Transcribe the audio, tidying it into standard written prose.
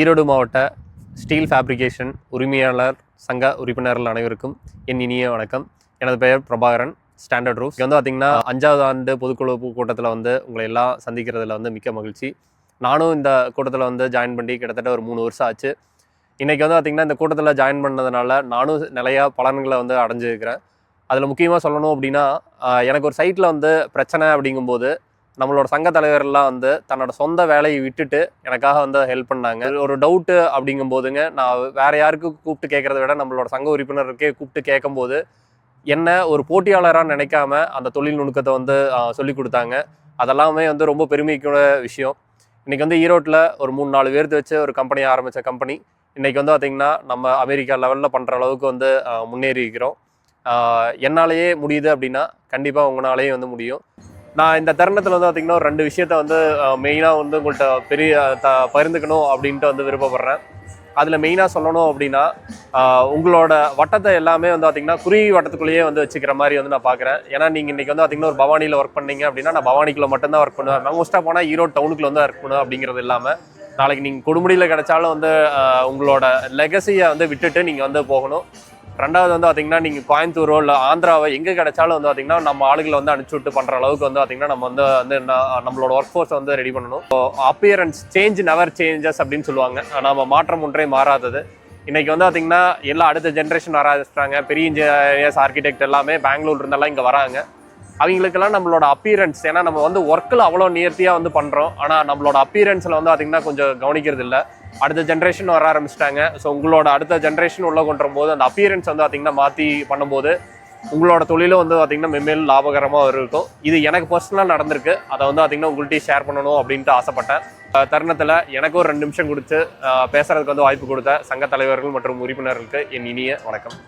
ஈரோடு மாவட்ட steel fabrication உரிமையாளர் சங்க உறுப்பினர்கள் அனைவருக்கும் என் இனிய வணக்கம். எனது பெயர் பிரபாகரன், ஸ்டாண்டர்ட் ரூஃப். வந்து பார்த்திங்கன்னா 5வது ஆண்டு பொதுக்குழு கூட்டத்தில் வந்து உங்களை எல்லாம் சந்திக்கிறதுல வந்து மிக்க மகிழ்ச்சி. நானும் இந்த கூட்டத்தில் வந்து ஜாயின் பண்ணி கிட்டத்தட்ட ஒரு 3 வருஷம் ஆச்சு. இன்றைக்கி வந்து பார்த்திங்கன்னா இந்த கூட்டத்தில் ஜாயின் பண்ணதுனால நானும் நிறையா பலன்களை வந்து அடைஞ்சிருக்கிறேன். அதில் முக்கியமாக சொல்லணும் அப்படின்னா, எனக்கு ஒரு சைட்டில் வந்து பிரச்சனை அப்படிங்கும்போது நம்மளோட சங்க தலைவர்லாம் வந்து தன்னோட சொந்த வேலையை விட்டுட்டு எனக்காக வந்து ஹெல்ப் பண்ணாங்க. ஒரு டவுட்டு அப்படிங்கும்போதுங்க, நான் வேற யாருக்கு கூப்பிட்டு கேட்கறத விட நம்மளோட சங்க உறுப்பினருக்கே கூப்பிட்டு கேட்கும்போது என்ன ஒரு போட்டியாளராக நினைக்காம அந்த தொழில் நுணுக்கத்தை வந்து சொல்லி கொடுத்தாங்க. அதெல்லாமே வந்து ரொம்ப பெருமைக்குள்ள விஷயம். இன்றைக்கி வந்து ஈரோட்டில் ஒரு 3-4 பேர்த்து வச்சு ஒரு கம்பெனி ஆரம்பித்த கம்பெனி இன்றைக்கி வந்து பார்த்திங்கன்னா நம்ம அமெரிக்கா லெவலில் பண்ணுற அளவுக்கு வந்து முன்னேறி இருக்கிறோம். என்னாலேயே முடியுது அப்படின்னா கண்டிப்பாக உங்களாலேயே வந்து முடியும். நான் இந்த தருணத்தில் வந்து பார்த்திங்கன்னா ஒரு 2 விஷயத்த வந்து மெயினாக வந்து உங்கள்கிட்ட பகிர்ந்துக்கணும் அப்படின்ட்டு வந்து விருப்பப்படுறேன். அதில் மெயினாக சொல்லணும் அப்படின்னா, உங்களோட வட்டத்தை எல்லாமே வந்து பார்த்திங்கன்னா குறுகிய வட்டத்துக்குள்ளேயே வந்து வச்சுக்கிற மாதிரி வந்து நான் பார்க்குறேன். ஏன்னா நீங்கள் இன்றைக்கி வந்து பார்த்திங்கன்னா ஒரு பவானியில் ஒர்க் பண்ணீங்க அப்படின்னா, நான் பவானிக்குள்ளே மட்டும்தான் ஒர்க் பண்ணுவேன். மோஸ்ட்டாக போனால் ஈரோடு டவுனுக்குள்ள வந்து ஒர்க் பண்ணுவேன். அப்படிங்கிறது இல்லாமல் நாளைக்கு நீங்கள் கொடுமுடியில் கிடைச்சாலும் வந்து உங்களோட லெகசியை வந்து விட்டுட்டு நீங்கள் வந்து போகணும். 2வது வந்து பார்த்திங்கன்னா, நீங்கள் கோயம்புத்தூரோ இல்லை ஆந்திராவோ எங்கே கிடைச்சாலும் வந்து பார்த்திங்கன்னா நம்ம ஆளுகளை வந்து அனுப்பிச்சி விட்டு பண்ணுற அளவுக்கு வந்து பார்த்திங்கன்னா நம்ம வந்து நம்மளோட ஒர்க் ஃபோர்ஸை வந்து ரெடி பண்ணணும். அப்பியரன்ஸ் சேஞ்ச் நெவர் சேஞ்சஸ் அப்படின்னு சொல்லுவாங்க. நம்ம மாற்றம் ஒன்றே மாறாதது. இன்றைக்கி வந்து பார்த்திங்கன்னா எல்லாம் அடுத்த ஜென்ரேஷன் வர ஆரம்பிச்சிட்டாங்க. பெரிய இன்ஜினியர்ஸ், ஆர்கிடெக்ட் எல்லாமே பெங்களூர் இருந்தெல்லாம் இங்கே வராங்க. அவங்களுக்கெல்லாம் நம்மளோட அப்பியரன்ஸ், ஏன்னா நம்ம வந்து ஒர்க்கில் அவ்வளோ நேர்த்தியாக வந்து பண்ணுறோம். ஆனால் நம்மளோட அப்பியரன்ஸில் வந்து பார்த்திங்கன்னா கொஞ்சம் கவனிக்கிறது இல்லை. அடுத்த ஜென்ரேஷன் வர ஆரம்பிச்சிட்டாங்க. ஸோ உங்களோட அடுத்த ஜென்ரேஷன் உள்ள கொண்டு போது அந்த அப்பியரன்ஸ் வந்து பார்த்திங்கன்னா மாற்றி பண்ணும்போது உங்களோட தொழிலும் வந்து பார்த்திங்கன்னா மென்மேலும் லாபகரமாக இருக்கும். இது எனக்கு பர்சனலாக நடந்திருக்கு. அதை வந்து பார்த்திங்கன்னா உங்கள்கிட்ட ஷேர் பண்ணணும் அப்படின்ட்டு ஆசைப்பட்டேன். தருணத்தில் எனக்கு ஒரு 2 நிமிஷம் கொடுத்து பேசுகிறதுக்கு வந்து வாய்ப்பு கொடுத்த சங்க தலைவர்கள் மற்றும் உறுப்பினர்களுக்கு என் இனிய வணக்கம்.